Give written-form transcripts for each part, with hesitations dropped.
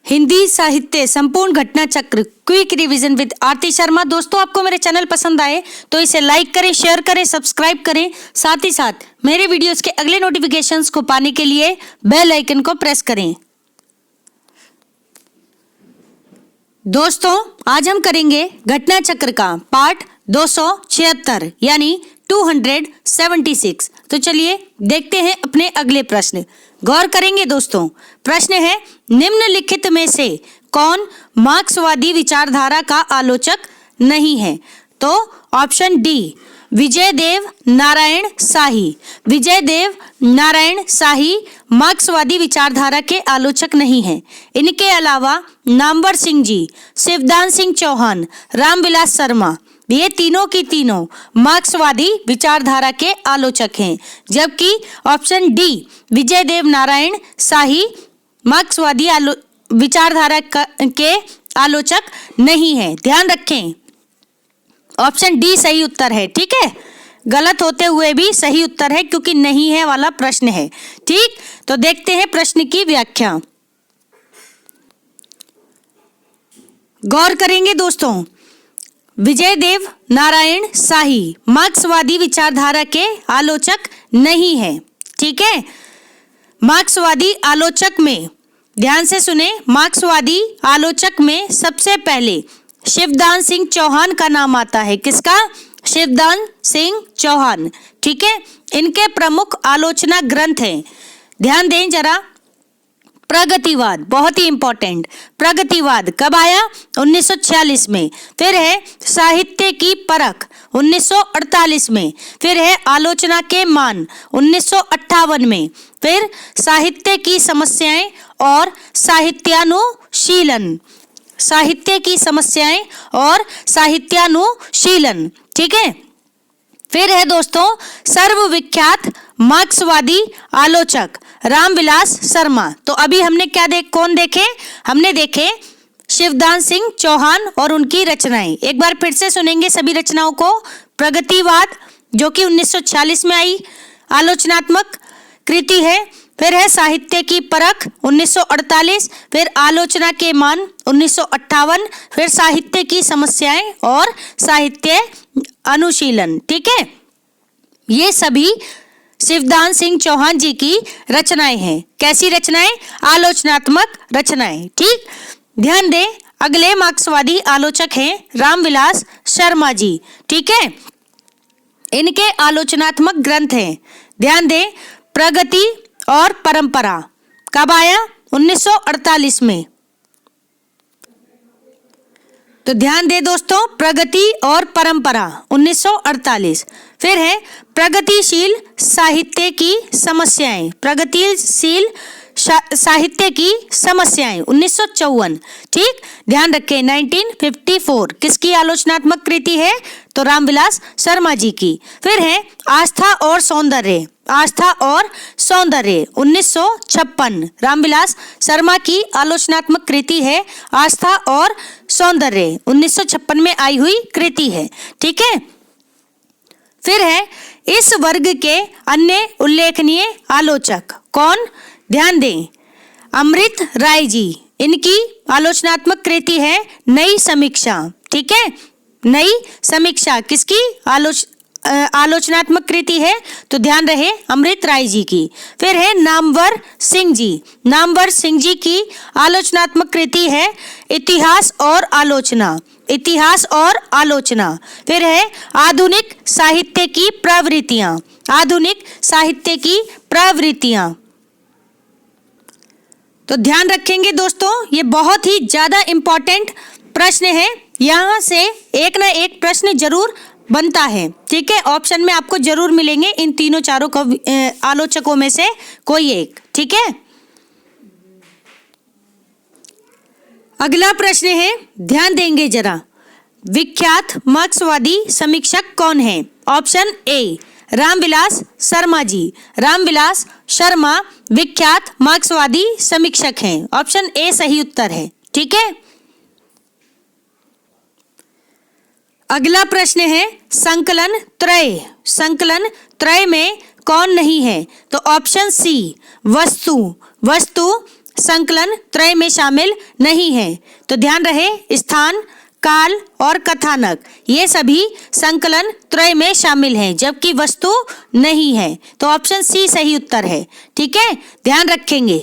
हिंदी साहित्य संपूर्ण घटना चक्र क्विक रिवीजन विद आरती शर्मा। दोस्तों, आपको मेरे चैनल पसंद आए तो इसे लाइक करें, शेयर करें, सब्सक्राइब करें। साथ ही साथ मेरे वीडियोस के अगले नोटिफिकेशंस को पाने के लिए बेल आइकन को प्रेस करें। दोस्तों, आज हम करेंगे घटना चक्र का पार्ट 276 यानी 276। तो चलिए देखते हैं अपने अगले प्रश्न। गौर करेंगे दोस्तों। प्रश्न है, निम्नलिखित में से कौन मार्क्सवादी विचारधारा का आलोचक नहीं है? तो ऑप्शन डी, विजयदेव नारायण शाही। विजयदेव नारायण शाही मार्क्सवादी विचारधारा के आलोचक नहीं हैं। इनके अलावा नामवर सिंह जी, शिवदान सिंह चौहान, रामविलास शर्मा, ये तीनों की तीनों मार्क्सवादी विचारधारा के आलोचक हैं। जबकि ऑप्शन डी, विजयदेव नारायण शाही मार्क्सवादी विचारधारा के आलोचक नहीं है। ध्यान रखें, ऑप्शन डी सही उत्तर है। ठीक है, गलत होते हुए भी सही उत्तर है क्योंकि नहीं है वाला प्रश्न है। ठीक, तो देखते हैं प्रश्न की व्याख्या। गौर करेंगे दोस्तों। विजयदेव नारायण शाही मार्क्सवादी विचारधारा के आलोचक नहीं है। ठीक है, मार्क्सवादी आलोचक में ध्यान से सुने, मार्क्सवादी आलोचक में सबसे पहले शिवदान सिंह चौहान का नाम आता है। किसका? शिवदान सिंह चौहान। ठीक है, इनके प्रमुख आलोचना ग्रंथ हैं। ध्यान दें जरा। प्रगतिवाद, बहुत ही इंपॉर्टेंट। प्रगतिवाद कब आया? 1946 में। फिर है साहित्य की परख 1948 में। फिर है आलोचना के मान 1958 में। फिर साहित्य की समस्याएं और साहित्यानुशीलन, साहित्य की समस्याएं और साहित्यानुशीलन। ठीक है, फिर है दोस्तों सर्वविख्यात मार्क्सवादी आलोचक रामविलास शर्मा। तो अभी हमने कौन देखे? हमने देखे शिवदान सिंह चौहान और उनकी रचनाएं। एक बार फिर से सुनेंगे सभी रचनाओं को। प्रगतिवाद जो कि 1946 में आई आलोचनात्मक कृति है। फिर है साहित्य की परख 1948। फिर आलोचना के मान 1958। फिर साहित्य की समस्याएं और साहित्य अनुशीलन। ठीक है, ये सभी शिवदान सिंह चौहान जी की रचनाएं हैं। कैसी रचनाएं? आलोचनात्मक रचनाएं। ठीक, ध्यान दें, अगले मार्क्सवादी आलोचक हैं रामविलास शर्मा जी। ठीक है, इनके आलोचनात्मक ग्रंथ हैं। ध्यान दें, प्रगति और परंपरा कब आया? 1948 में। तो ध्यान दे दोस्तों, प्रगति और परंपरा 1948। फिर है प्रगतिशील साहित्य की समस्याएं, प्रगतिशील साहित्य की समस्याएं 1954। ठीक, ध्यान रखें 1954 किसकी आलोचनात्मक कृति है? तो रामविलास शर्मा जी की। फिर है आस्था और सौंदर्य, आस्था और सौंदर्य 1956 रामविलास शर्मा की आलोचनात्मक कृति है। आस्था और सौंदर्य 1956 में आई हुई कृति है। ठीक है, फिर है इस वर्ग के अन्य उल्लेखनीय आलोचक कौन? ध्यान दें, अमृत राय जी, इनकी आलोचनात्मक कृति है नई समीक्षा। ठीक है, नई समीक्षा किसकी आलोचनात्मक कृति है? तो ध्यान रहे अमृत राय जी की। फिर है नामवर सिंह जी, नामवर सिंह जी की आलोचनात्मक कृति है इतिहास और आलोचना, इतिहास और आलोचना। फिर है आधुनिक साहित्य की प्रवृत्तियां, आधुनिक साहित्य की प्रवृत्तियां। तो ध्यान रखेंगे दोस्तों, ये बहुत ही ज्यादा इंपॉर्टेंट प्रश्न है। यहाँ से एक ना एक प्रश्न जरूर बनता है। ठीक है, ऑप्शन में आपको जरूर मिलेंगे इन तीनों चारों आलोचकों में से कोई एक। ठीक है, अगला प्रश्न है, ध्यान देंगे जरा। विख्यात मार्क्सवादी समीक्षक कौन है? Option A, Ramvilas Sharma ji. रामविलास शर्मा विख्यात मार्क्सवादी समीक्षक हैं। ऑप्शन ए सही उत्तर है। ठीक है, अगला प्रश्न है संकलन त्रय, संकलन त्रय में कौन नहीं है? तो ऑप्शन सी, वस्तु, वस्तु संकलन त्रय में शामिल नहीं है। तो ध्यान रहे, स्थान, काल और कथानक ये सभी संकलन त्रय में शामिल हैं, जबकि वस्तु नहीं है। तो ऑप्शन सी सही उत्तर है। ठीक है, ध्यान रखेंगे।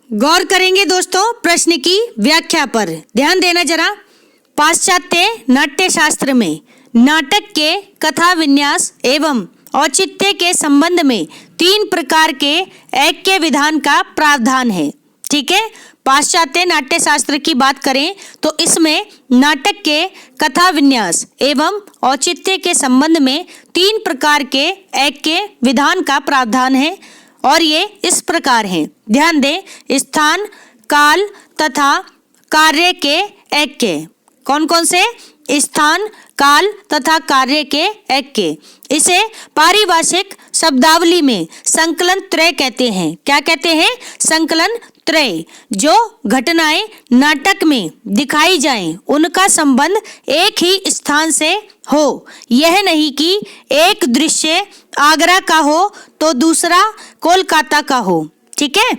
गौर करेंगे दोस्तों प्रश्न की व्याख्या पर। ध्यान देना जरा। पाश्चात्य नाट्य शास्त्र में नाटक के कथा विन्यास एवं औचित्य के संबंध में 3 प्रकार के ऐक्य विधान का प्रावधान है। ठीक है, पाश्चात्य नाट्य शास्त्र की बात करें तो इसमें नाटक के कथा विन्यास एवं औचित्य के संबंध में 3 प्रकार के ऐक्य विधान का प्रावधान है और ये इस प्रकार हैं। ध्यान दें, स्थान, काल तथा कार्य के ऐक्य। कौन कौन से? स्थान, काल तथा कार्य के ऐक्य। इसे पारिभाषिक शब्दावली में संकलन त्रय कहते हैं। क्या कहते हैं? संकलन त्रय। जो घटनाएं नाटक में दिखाई जाएं, उनका संबंध एक ही स्थान से हो। यह नहीं कि एक दृश्य आगरा का हो तो दूसरा कोलकाता का हो। ठीक है,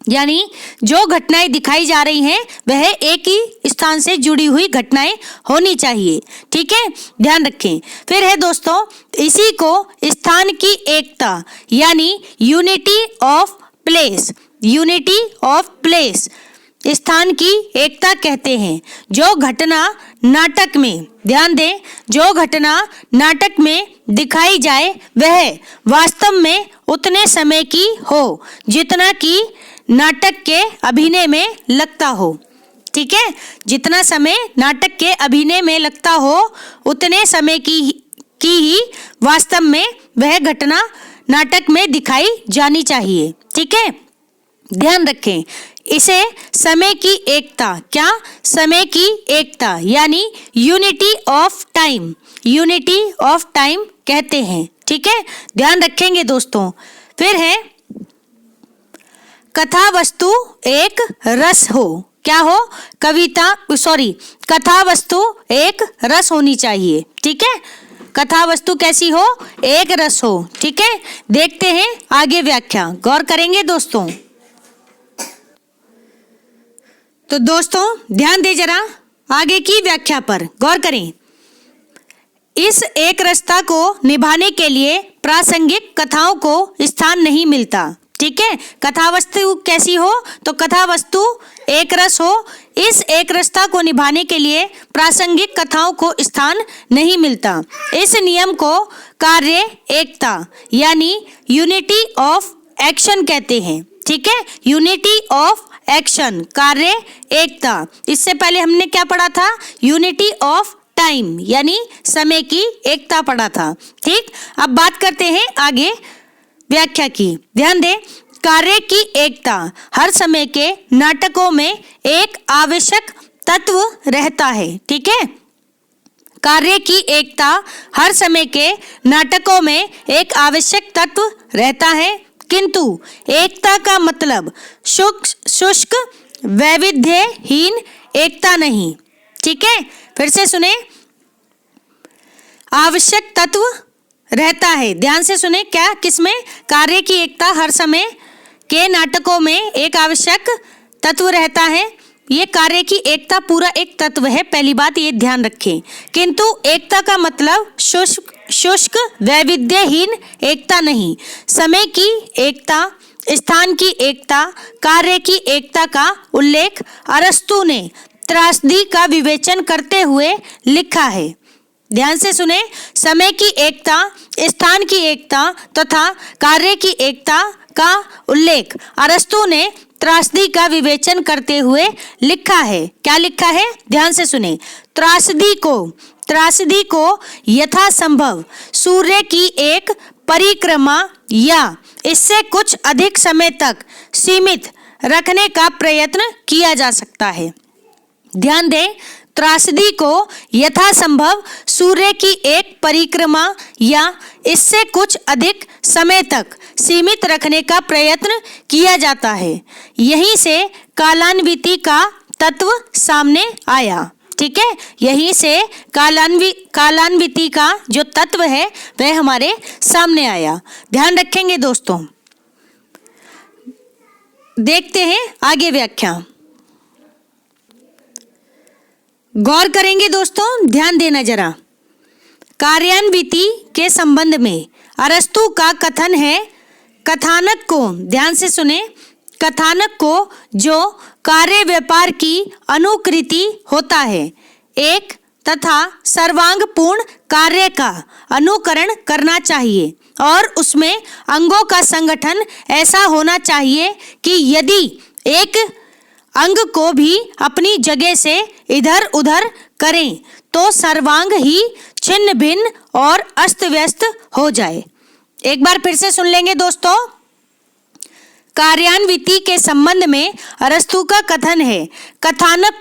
यानी जो घटनाएं दिखाई जा रही हैं वह एक ही स्थान से जुड़ी हुई घटनाएं होनी चाहिए। ठीक है, ध्यान रखें। फिर है दोस्तों, इसी को स्थान की एकता यानी unity of place, unity of place, स्थान की एकता कहते हैं। जो घटना नाटक में, ध्यान दें, जो घटना नाटक में दिखाई जाए वह वास्तव में उतने समय की हो जितना कि नाटक के अभिनय में लगता हो। ठीक है, जितना समय नाटक के अभिनय में लगता हो उतने समय की ही वास्तव में वह घटना नाटक में दिखाई जानी चाहिए। ठीक है, ध्यान रखें। इसे समय की एकता, क्या? समय की एकता यानी unity of time, unity of time कहते हैं। ठीक है, ध्यान रखेंगे दोस्तों। फिर है कथा वस्तु एक रस हो। क्या हो? कथा वस्तु एक रस होनी चाहिए। ठीक है, कथा वस्तु कैसी हो? एक रस हो। ठीक है, देखते हैं आगे व्याख्या। गौर करेंगे दोस्तों। तो दोस्तों ध्यान दे जरा आगे की व्याख्या पर गौर करें। इस एक रसता को निभाने के लिए प्रासंगिक कथाओं को स्थान नहीं मिलता। ठीक है, कथा वस्तु कैसी हो? तो कथा वस्तु एक रस हो। इस एक रसता को निभाने के लिए प्रासंगिक कथाओं को स्थान नहीं मिलता। इस नियम को कार्य एकता यानी यूनिटी ऑफ एक्शन कहते हैं। ठीक है, यूनिटी ऑफ एक्शन, कार्य एकता। इससे पहले हमने क्या पढ़ा था? यूनिटी ऑफ टाइम यानी समय की एकता पढ़ा था। ठीक, अब बात करते हैं आगे व्याख्या की। ध्यान दें, कार्य की एकता हर समय के नाटकों में एक आवश्यक तत्व रहता है। ठीक है, कार्य की एकता हर समय के नाटकों में एक आवश्यक तत्व रहता है, किंतु एकता का मतलब शुष्क वैविध्यहीन एकता नहीं। ठीक है, फिर से सुने, आवश्यक तत्व रहता है। ध्यान से सुने, क्या? किसमें? कार्य की एकता हर समय के नाटकों में एक आवश्यक तत्व रहता है। ये कार्य की एकता पूरा एक तत्व है, पहली बात ये ध्यान रखें। किंतु एकता का मतलब शुष्क वैविध्यहीन एकता नहीं। समय की एकता, स्थान की एकता, कार्य की एकता का उल्लेख अरस्तु ने त्रासदी का विवेचन करते हुए लिखा है। ध्यान से सुने, समय की एकता, स्थान की एकता तथा कार्य की एकता का उल्लेख अरस्तु ने त्रासदी का विवेचन करते हुए लिखा है। क्या लिखा है? ध्यान से सुने, त्रासदी को यथासंभव सूर्य की एक परिक्रमा या इससे कुछ अधिक समय तक सीमित रखने का प्रयत्न किया जा सकता है। ध्यान दें, त्रासदी को यथासंभव सूर्य की एक परिक्रमा या इससे कुछ अधिक समय तक सीमित रखने का प्रयत्न किया जाता है। यहीं से कालान्विति का तत्व सामने आया। ठीक है, यहीं से कालान्विति का जो तत्व है वह हमारे सामने आया। ध्यान रखेंगे दोस्तों। देखते हैं आगे व्याख्या। गौर करेंगे दोस्तों, ध्यान देना जरा। कार्यान्विति के संबंध में अरस्तु का कथन है, कथानक को, ध्यान से सुने, कथानक को जो कार्य व्यापार की अनुकृति होता है, एक तथा सर्वांग पूर्ण कार्य का अनुकरण करना चाहिए और उसमें अंगों का संगठन ऐसा होना चाहिए कि यदि एक अंग को भी अपनी जगह से इधर उधर करें तो सर्वांग ही छिन्न भिन्न और अस्त व्यस्त हो जाए। एक बार फिर से सुन लेंगे दोस्तों। कार्यान्विति के संबंध में अरस्तु का कथन है, कथानक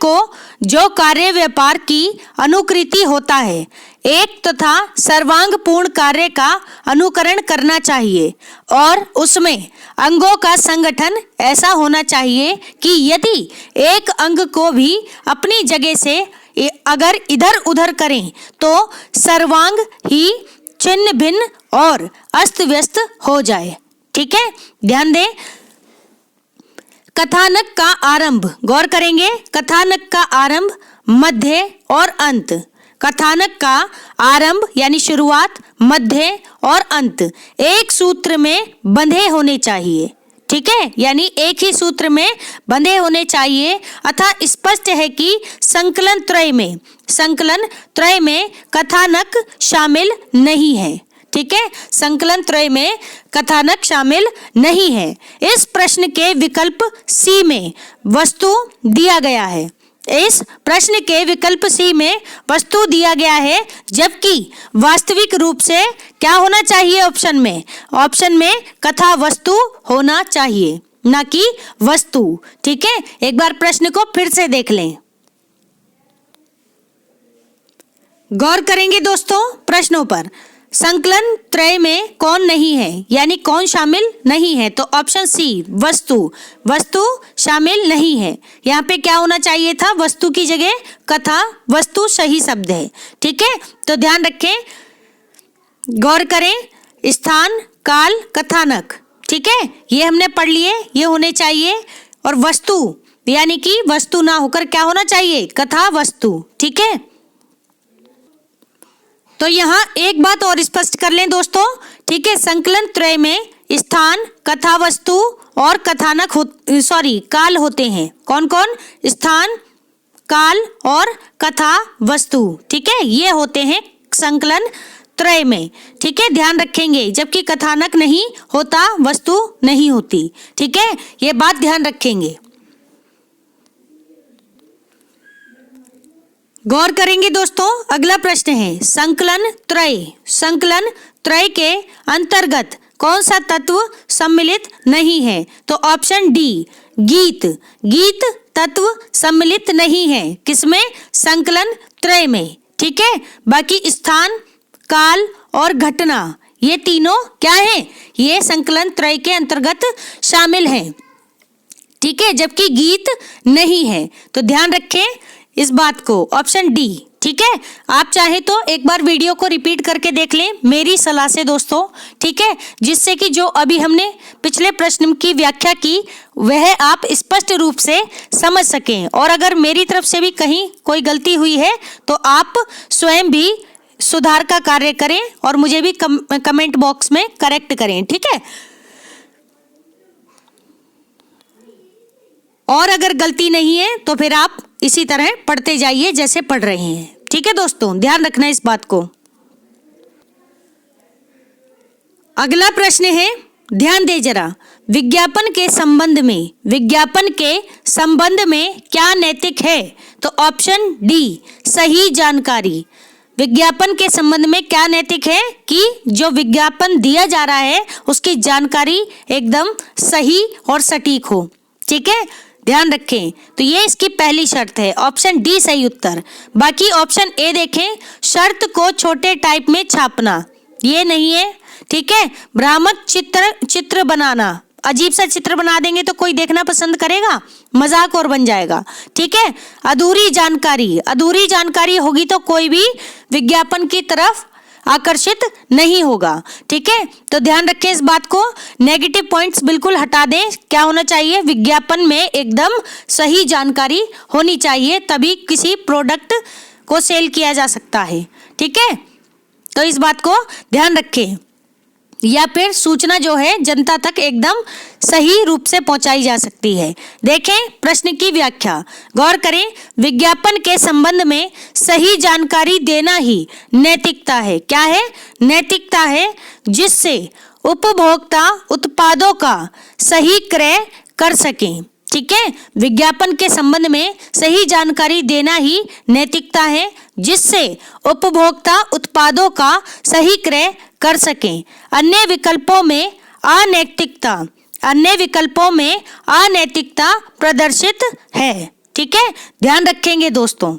को जो कार्य व्यापार की अनुकृति होता है, एक तथा सर्वांग पूर्ण कार्य का अनुकरण करना चाहिए और उसमें अंगों का संगठन ऐसा होना चाहिए कि यदि एक अंग को भी अपनी जगह से अगर इधर उधर करें तो सर्वांग ही छिन्न भिन्न और अस्त व्यस्त हो जाए। ठीक है, ध्यान दें। कथानक का आरंभ, गौर करेंगे, कथानक का आरंभ, मध्य और अंत। कथानक का आरंभ यानी शुरुआत, मध्य और अंत एक सूत्र में बंधे होने चाहिए। ठीक है, यानी एक ही सूत्र में बंधे होने चाहिए। अतः स्पष्ट है कि संकलन त्रय में कथानक शामिल नहीं है। ठीक है, संकलन त्रय में कथानक शामिल नहीं है। इस प्रश्न के विकल्प सी में वस्तु दिया गया है। इस प्रश्न के विकल्प सी में वस्तु दिया गया है, जबकि वास्तविक रूप से क्या होना चाहिए ऑप्शन में कथा वस्तु होना चाहिए, ना कि वस्तु। ठीक है, एक बार प्रश्न को फिर से देख लें। गौर करेंगे दोस्तों प्रश्नों पर। संकलन त्रय में कौन नहीं है, यानी कौन शामिल नहीं है, तो ऑप्शन सी वस्तु शामिल नहीं है। यहाँ पे क्या होना चाहिए था, वस्तु की जगह कथा वस्तु सही शब्द है। ठीक है, तो ध्यान रखें, गौर करें, स्थान काल कथानक, ठीक है, ये हमने पढ़ लिए, ये होने चाहिए। और वस्तु यानी कि वस्तु ना होकर क्या होना चाहिए, कथा वस्तु। ठीक है, तो यहाँ एक बात और स्पष्ट कर लें दोस्तों। ठीक है, संकलन त्रय में स्थान कथा वस्तु और कथानक काल होते हैं। कौन कौन, स्थान काल और कथा वस्तु। ठीक है, ये होते हैं संकलन त्रय में। ठीक है, ध्यान रखेंगे, जबकि कथानक नहीं होता, वस्तु नहीं होती। ठीक है, ये बात ध्यान रखेंगे। गौर करेंगे दोस्तों, अगला प्रश्न है, संकलन त्रय के अंतर्गत कौन सा तत्व सम्मिलित नहीं है, तो ऑप्शन डी गीत तत्व सम्मिलित नहीं है। किसमें, संकलन त्रय में। ठीक है, बाकी स्थान काल और घटना ये तीनों क्या है, ये संकलन त्रय के अंतर्गत शामिल हैं। ठीक है, जबकि गीत नहीं है, तो ध्यान रखें इस बात को, ऑप्शन डी। ठीक है, आप चाहे तो एक बार वीडियो को रिपीट करके देख लें मेरी सलाह से दोस्तों। ठीक है, जिससे कि जो अभी हमने पिछले प्रश्न की व्याख्या की वह आप स्पष्ट रूप से समझ सकें। और अगर मेरी तरफ से भी कहीं कोई गलती हुई है तो आप स्वयं भी सुधार का कार्य करें और मुझे भी कमेंट बॉक्स में करेक्ट करें। ठीक है, और अगर गलती नहीं है तो फिर आप इसी तरह पढ़ते जाइए जैसे पढ़ रहे हैं। ठीक है दोस्तों, ध्यान रखना इस बात को। अगला प्रश्न है, ध्यान दे जरा, विज्ञापन के संबंध में क्या नैतिक है, तो ऑप्शन डी सही जानकारी। विज्ञापन के संबंध में क्या नैतिक है कि जो विज्ञापन दिया जा रहा है उसकी जानकारी एकदम सही और सटीक हो। ठीक है, ध्यान रखें, तो ये इसकी पहली शर्त है, ऑप्शन डी सही उत्तर। बाकी ऑप्शन ए देखें, शर्त को छोटे टाइप में छापना, ये नहीं है। ठीक है, भ्रामक चित्र बनाना, अजीब सा चित्र बना देंगे तो कोई देखना पसंद करेगा, मजाक और बन जाएगा। ठीक है, अधूरी जानकारी होगी तो कोई भी विज्ञापन की तरफ आकर्षित नहीं होगा। ठीक है, तो ध्यान रखें इस बात को, नेगेटिव पॉइंट्स बिल्कुल हटा दें। क्या होना चाहिए, विज्ञापन में एकदम सही जानकारी होनी चाहिए, तभी किसी प्रोडक्ट को सेल किया जा सकता है। ठीक है, तो इस बात को ध्यान रखें, या फिर सूचना जो है जनता तक एकदम सही रूप से पहुंचाई जा सकती है। देखें प्रश्न की व्याख्या, गौर करें, विज्ञापन के संबंध में सही जानकारी देना ही नैतिकता है। क्या है, नैतिकता है, जिससे उपभोक्ता उत्पादों का सही क्रय कर सकें। ठीक है, विज्ञापन के संबंध में सही जानकारी देना ही नैतिकता है, जिससे उपभोक्ता उत्पादों का सही क्रय कर सकें। अन्य विकल्पों में अनैतिकता प्रदर्शित है। ठीक है, ध्यान रखेंगे दोस्तों,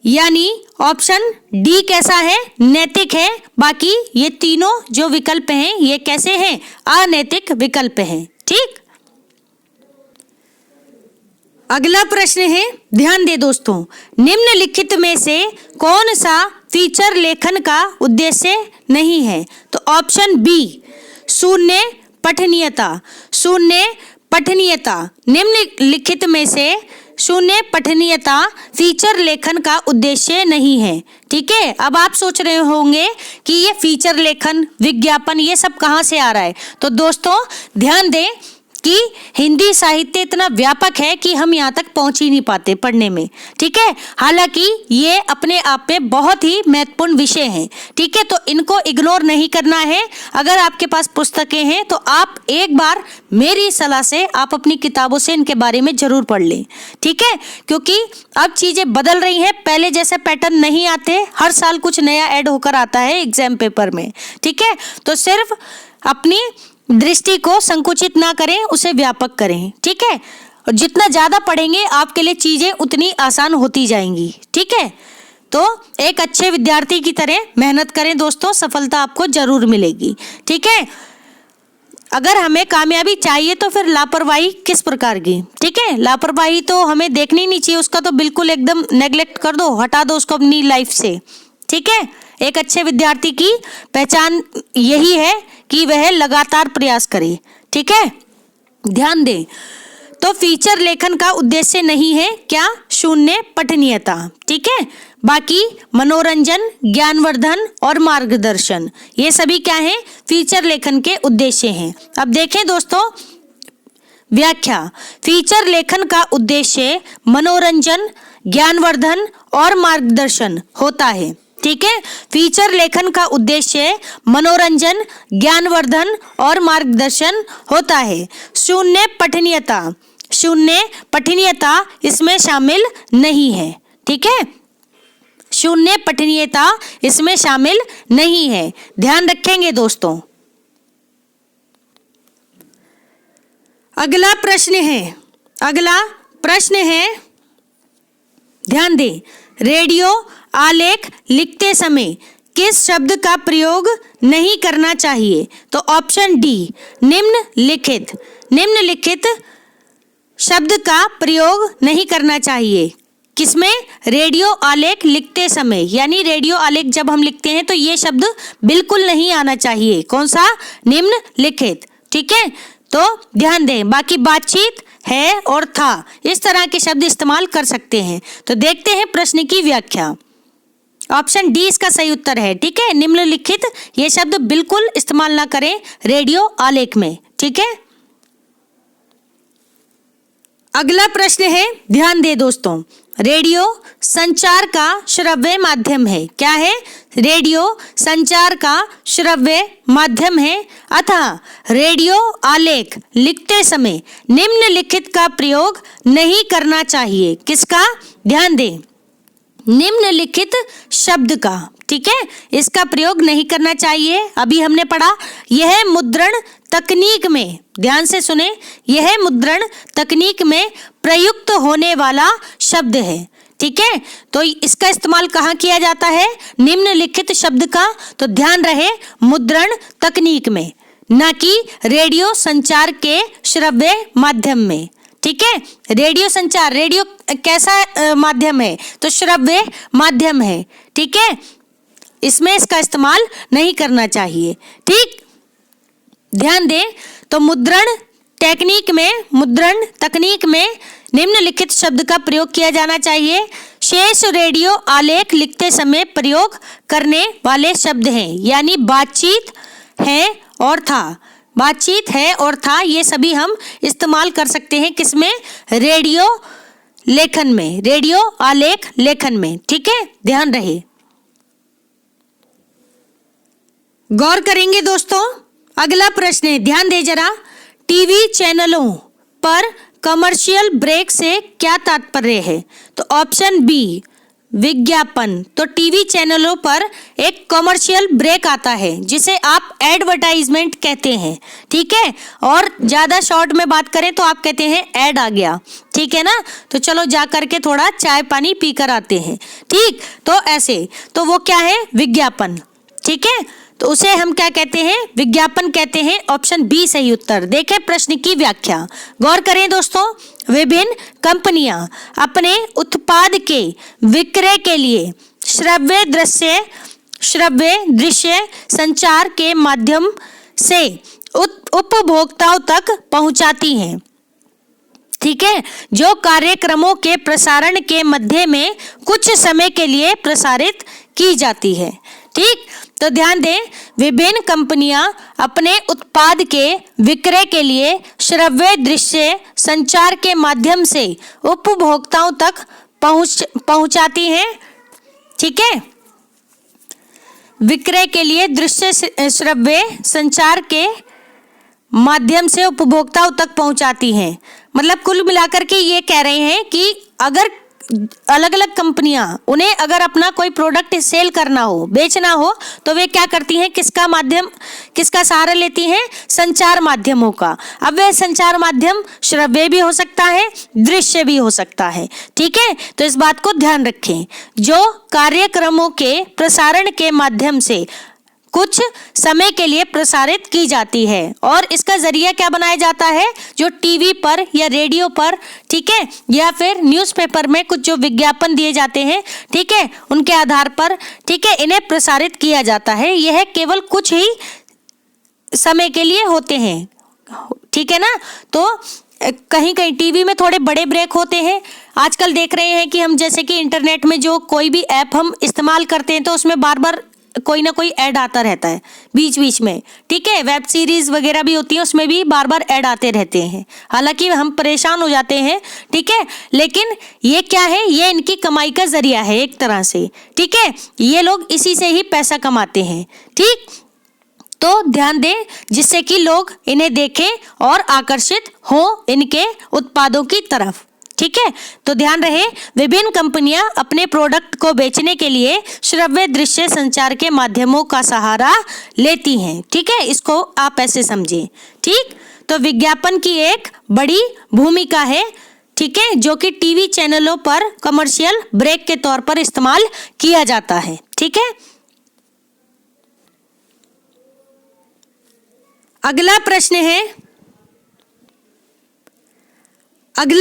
यानी ऑप्शन डी कैसा है, नैतिक है। बाकी ये तीनों जो विकल्प हैं ये कैसे हैं, अनैतिक विकल्प हैं। ठीक, अगला प्रश्न है, ध्यान दे दोस्तों, निम्नलिखित में से कौन सा फीचर लेखन का उद्देश्य नहीं है? तो ऑप्शन बी, शून्य पठनीयता। निम्नलिखित में से शून्य पठनीयता फीचर लेखन का उद्देश्य नहीं है। ठीक है, अब आप सोच रहे होंगे कि ये फीचर लेखन, विज्ञापन, ये सब कहाँ से आ रहा है? तो दोस्तों ध्यान दें कि हिंदी साहित्य इतना व्यापक है कि हम यहाँ तक पहुँच ही नहीं पाते पढ़ने में। ठीक है, हालांकि ये अपने आप में बहुत ही महत्वपूर्ण विषय हैं। ठीक है, तो इनको इग्नोर नहीं करना है। अगर आपके पास पुस्तकें हैं तो आप एक बार मेरी सलाह से आप अपनी किताबों से इनके बारे में जरूर पढ़ लें। ठीक है, क्योंकि अब चीज़ें बदल रही हैं, पहले जैसे पैटर्न नहीं आते, हर साल कुछ नया ऐड होकर आता है एग्जाम पेपर में। ठीक है, तो सिर्फ अपनी दृष्टि को संकुचित ना करें, उसे व्यापक करें। ठीक है, और जितना ज़्यादा पढ़ेंगे आपके लिए चीज़ें उतनी आसान होती जाएंगी। ठीक है, तो एक अच्छे विद्यार्थी की तरह मेहनत करें दोस्तों, सफलता आपको जरूर मिलेगी। ठीक है, अगर हमें कामयाबी चाहिए तो फिर लापरवाही किस प्रकार की? ठीक है, लापरवाही तो हमें देखनी नहीं चाहिए, उसका तो बिल्कुल एकदम नेग्लेक्ट कर दो, हटा दो उसको अपनी लाइफ से। ठीक है, एक अच्छे विद्यार्थी की पहचान यही है कि वह लगातार प्रयास करे। ठीक है, ध्यान दें, तो फीचर लेखन का उद्देश्य नहीं है क्या? शून्य पठनीयता। ठीक है, बाकी मनोरंजन, ज्ञानवर्धन और मार्गदर्शन, ये सभी क्या है? फीचर लेखन के उद्देश्य हैं। अब देखें दोस्तों व्याख्या, फीचर लेखन का उद्देश्य मनोरंजन, ज्ञानवर्धन और मार्गदर्शन होता है। ठीक है, फीचर लेखन का उद्देश्य मनोरंजन, ज्ञानवर्धन और मार्गदर्शन होता है। शून्य पठनीयता इसमें शामिल नहीं है। ठीक है, शून्य पठनीयता इसमें शामिल नहीं है, ध्यान रखेंगे दोस्तों। अगला प्रश्न है, ध्यान दें, रेडियो आलेख लिखते समय किस शब्द का प्रयोग नहीं करना चाहिए? तो ऑप्शन डी, निम्नलिखित शब्द का प्रयोग नहीं करना चाहिए। किसमें? रेडियो आलेख लिखते समय, यानी रेडियो आलेख जब हम लिखते हैं तो ये शब्द बिल्कुल नहीं आना चाहिए। कौन सा? निम्नलिखित। ठीक है, तो ध्यान दें, बाकी बातचीत, है और था, इस तरह के शब्द इस्तेमाल कर सकते हैं। तो देखते हैं प्रश्न की व्याख्या, ऑप्शन डी इसका सही उत्तर है। ठीक है, निम्नलिखित ये शब्द बिल्कुल इस्तेमाल ना करें रेडियो आलेख में। ठीक है, अगला प्रश्न है, ध्यान दे दोस्तों, रेडियो संचार का श्रव्य माध्यम है। क्या है? रेडियो संचार का श्रव्य माध्यम है, अतः रेडियो आलेख लिखते समय निम्नलिखित का प्रयोग नहीं करना चाहिए। किसका? ध्यान दें, निम्नलिखित शब्द का। ठीक है, इसका प्रयोग नहीं करना चाहिए। अभी हमने पढ़ा, यह मुद्रण तकनीक में, ध्यान से सुने, यह मुद्रण तकनीक में प्रयुक्त होने वाला शब्द है। ठीक है, तो इसका इस्तेमाल कहाँ किया जाता है? निम्नलिखित शब्द का। तो ध्यान रहे, मुद्रण तकनीक में, न कि रेडियो संचार के श्रव्य माध्यम में। ठीक है। रेडियो संचार, रेडियो कैसा माध्यम है, तो श्रव्य माध्यम है, ठीक है, इसमें इसका इस्तेमाल नहीं करना चाहिए, ठीक। ध्यान दें तो मुद्रण तकनीक में निम्नलिखित शब्द का प्रयोग किया जाना चाहिए। शेष रेडियो आलेख लिखते समय प्रयोग करने वाले शब्द हैं, यानी बातचीत है और था, बातचीत है और था, ये सभी हम इस्तेमाल कर सकते हैं किसमें, रेडियो लेखन में, रेडियो आलेख लेखन में, ठीक है, ध्यान रहे। गौर करेंगे दोस्तों, अगला प्रश्न है, ध्यान दे जरा, टीवी चैनलों पर कमर्शियल ब्रेक से क्या तात्पर्य है, तो ऑप्शन बी विज्ञापन। तो टीवी चैनलों पर एक कमर्शियल ब्रेक आता है जिसे आप एडवर्टाइजमेंट कहते हैं, ठीक है, और ज़्यादा शॉर्ट में बात करें तो आप कहते हैं ऐड आ गया, ठीक है ना। तो चलो जा करके थोड़ा चाय पानी पी कर आते हैं, ठीक। तो ऐसे, तो वो क्या है, विज्ञापन, ठीक है, तो उसे हम क्या कहते हैं, विज्ञापन कहते हैं। ऑप्शन बी सही उत्तर। देखें प्रश्न की व्याख्या, गौर करें दोस्तों, विभिन्न कंपनियां अपने उत्पाद के विक्रय के लिए श्रव्य दृश्य संचार के माध्यम से उपभोक्ताओं तक पहुंचाती हैं, ठीक है, जो कार्यक्रमों के प्रसारण के मध्य में कुछ समय के लिए प्रसारित की जाती है, ठीक। तो ध्यान दें, विभिन्न कंपनियां अपने उत्पाद के विक्रय के लिए श्रव्य दृश्य संचार के माध्यम से उपभोक्ताओं तक पहुंचाती हैं, ठीक है, विक्रय के लिए दृश्य श्रव्य संचार के माध्यम से उपभोक्ताओं तक पहुंचाती हैं। मतलब कुल मिलाकर के ये कह रहे हैं कि अगर अलग अलग कंपनियां, उन्हें अगर अपना कोई प्रोडक्ट सेल करना हो, बेचना हो, तो वे क्या करती हैं, किसका सहारा लेती हैं, संचार माध्यमों का। अब वह संचार माध्यम श्रव्य भी हो सकता है, दृश्य भी हो सकता है, ठीक है। तो इस बात को ध्यान रखें, जो कार्यक्रमों के प्रसारण के माध्यम से कुछ समय के लिए प्रसारित की जाती है, और इसका जरिया क्या बनाया जाता है, जो टीवी पर या रेडियो पर, ठीक है, या फिर न्यूज़पेपर में कुछ जो विज्ञापन दिए जाते हैं, ठीक है, उनके आधार पर, ठीक है, इन्हें प्रसारित किया जाता है। यह केवल कुछ ही समय के लिए होते हैं, ठीक है ना। तो कहीं कहीं टीवी में थोड़े बड़े ब्रेक होते हैं। आजकल देख रहे हैं कि हम जैसे कि इंटरनेट में जो कोई भी ऐप हम इस्तेमाल करते हैं तो उसमें बार बार कोई ना कोई ऐड आता रहता है बीच बीच में, ठीक है। वेब सीरीज वगैरह भी होती है, उसमें भी बार बार ऐड आते रहते हैं, हालांकि हम परेशान हो जाते हैं, ठीक है, लेकिन ये क्या है, ये इनकी कमाई का जरिया है एक तरह से, ठीक है, ये लोग इसी से ही पैसा कमाते हैं, ठीक। तो ध्यान दें, जिससे कि लोग इन्हें देखें और आकर्षित हो इनके उत्पादों की तरफ, ठीक है। तो ध्यान रहे, विभिन्न कंपनियां अपने प्रोडक्ट को बेचने के लिए श्रव्य दृश्य संचार के माध्यमों का सहारा लेती हैं, ठीक है, इसको आप ऐसे समझें, ठीक। तो विज्ञापन की एक बड़ी भूमिका है, ठीक है, जो कि टीवी चैनलों पर कमर्शियल ब्रेक के तौर पर इस्तेमाल किया जाता है, ठीक है। अगला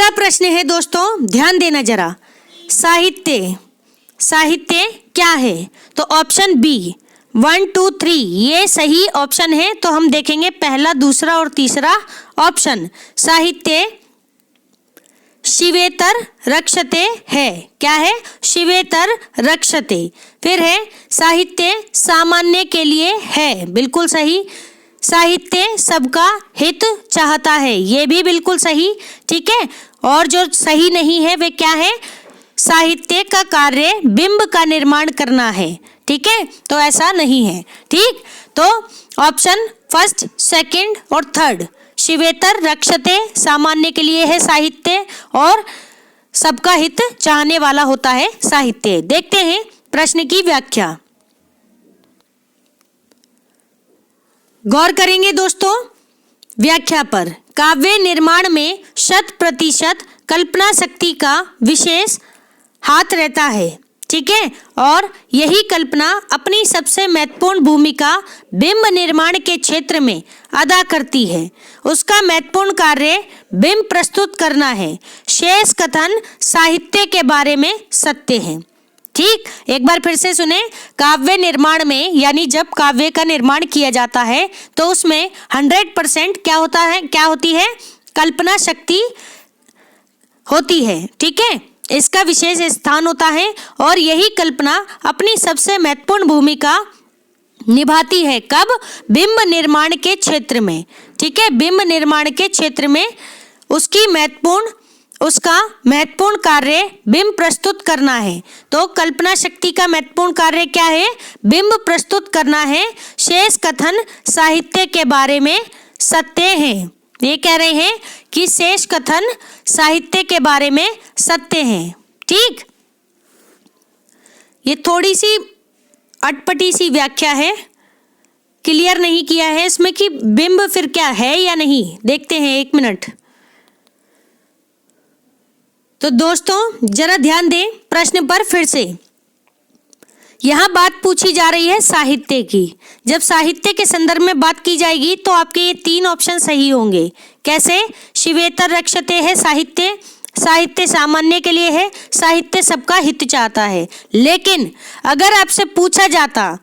प्रश्न है दोस्तों, ध्यान देना जरा, साहित्य क्या है, तो ऑप्शन बी 1 2 3 ये सही ऑप्शन है। तो हम देखेंगे पहला, दूसरा और तीसरा ऑप्शन। साहित्य शिवेतर रक्षते है, क्या है, शिवेतर रक्षते। फिर है साहित्य सामान्य के लिए है, बिल्कुल सही। साहित्य सबका हित चाहता है, ये भी बिल्कुल सही, ठीक है। और जो सही नहीं है वे क्या है, साहित्य का कार्य बिंब का निर्माण करना है, ठीक है, तो ऐसा नहीं है, ठीक। तो ऑप्शन फर्स्ट, सेकंड और थर्ड, शिवेतर रक्षते सामान्य के लिए है साहित्य, और सबका हित चाहने वाला होता है साहित्य। देखते हैं प्रश्न की व्याख्या, गौर करेंगे दोस्तों व्याख्या पर। काव्य निर्माण में 100% कल्पना शक्ति का विशेष हाथ रहता है। ठीक है। और यही कल्पना अपनी सबसे महत्वपूर्ण भूमिका बिंब निर्माण के क्षेत्र में अदा करती है। उसका महत्वपूर्ण कार्य बिंब प्रस्तुत करना है। शेष कथन साहित्य के बारे में सत्य है। ठीक, एक बार फिर से सुने। काव्य निर्माण में, यानी जब काव्य का निर्माण किया जाता है तो उसमें 100% क्या होता है, क्या होती है, कल्पना शक्ति होती है। ठीक है, इसका विशेष स्थान होता है और यही कल्पना अपनी सबसे महत्वपूर्ण भूमिका निभाती है। कब? बिंब निर्माण के क्षेत्र में। ठीक है, बिंब निर्माण के क्षेत्र में उसका महत्वपूर्ण कार्य बिंब प्रस्तुत करना है। तो कल्पना शक्ति का महत्वपूर्ण कार्य क्या है? बिंब प्रस्तुत करना है। शेष कथन साहित्य के बारे में सत्य हैं। ये कह रहे हैं कि शेष कथन साहित्य के बारे में सत्य हैं। ठीक, ये थोड़ी सी अटपटी सी व्याख्या है, क्लियर नहीं किया है इसमें कि बिंब फिर क्या है या नहीं। देखते हैं, 1 मिनट। तो दोस्तों जरा ध्यान दें प्रश्न पर फिर से। यहाँ बात पूछी जा रही है साहित्य की। जब साहित्य के संदर्भ में बात की जाएगी तो आपके ये 3 ऑप्शन सही होंगे। कैसे? शिवेतर रक्षते है साहित्य, साहित्य सामान्य के लिए है, साहित्य सबका हित चाहता है। लेकिन अगर आपसे पूछा जाता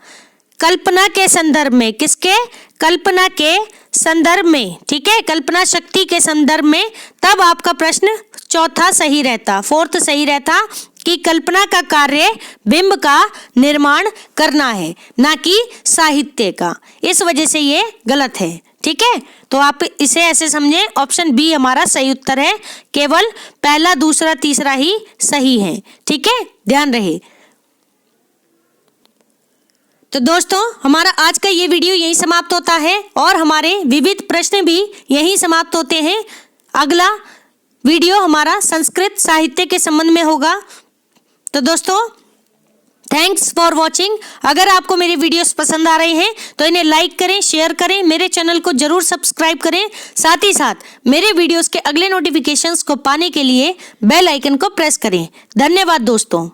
कल्पना के संदर्भ में, किसके? कल्पना के संदर्भ में, ठीक है, कल्पना शक्ति के संदर्भ में, तब आपका प्रश्न चौथा सही रहता, 4th सही रहता कि कल्पना का कार्य बिंब का निर्माण करना है, ना कि साहित्य का। इस वजह से ये गलत है। ठीक है, तो आप इसे ऐसे समझें, ऑप्शन बी हमारा सही उत्तर है। केवल पहला, दूसरा, तीसरा ही सही है। ठीक है, ध्यान रहे। तो दोस्तों हमारा आज का ये वीडियो यहीं समाप्त होता है और हमारे विविध प्रश्न भी यहीं समाप्त होते हैं। अगला वीडियो हमारा संस्कृत साहित्य के संबंध में होगा। तो दोस्तों थैंक्स फॉर वॉचिंग। अगर आपको मेरे वीडियोस पसंद आ रहे हैं तो इन्हें लाइक करें, शेयर करें, मेरे चैनल को जरूर सब्सक्राइब करें। साथ ही साथ मेरे वीडियोस के अगले नोटिफिकेशंस को पाने के लिए बेल आइकन को प्रेस करें। धन्यवाद दोस्तों।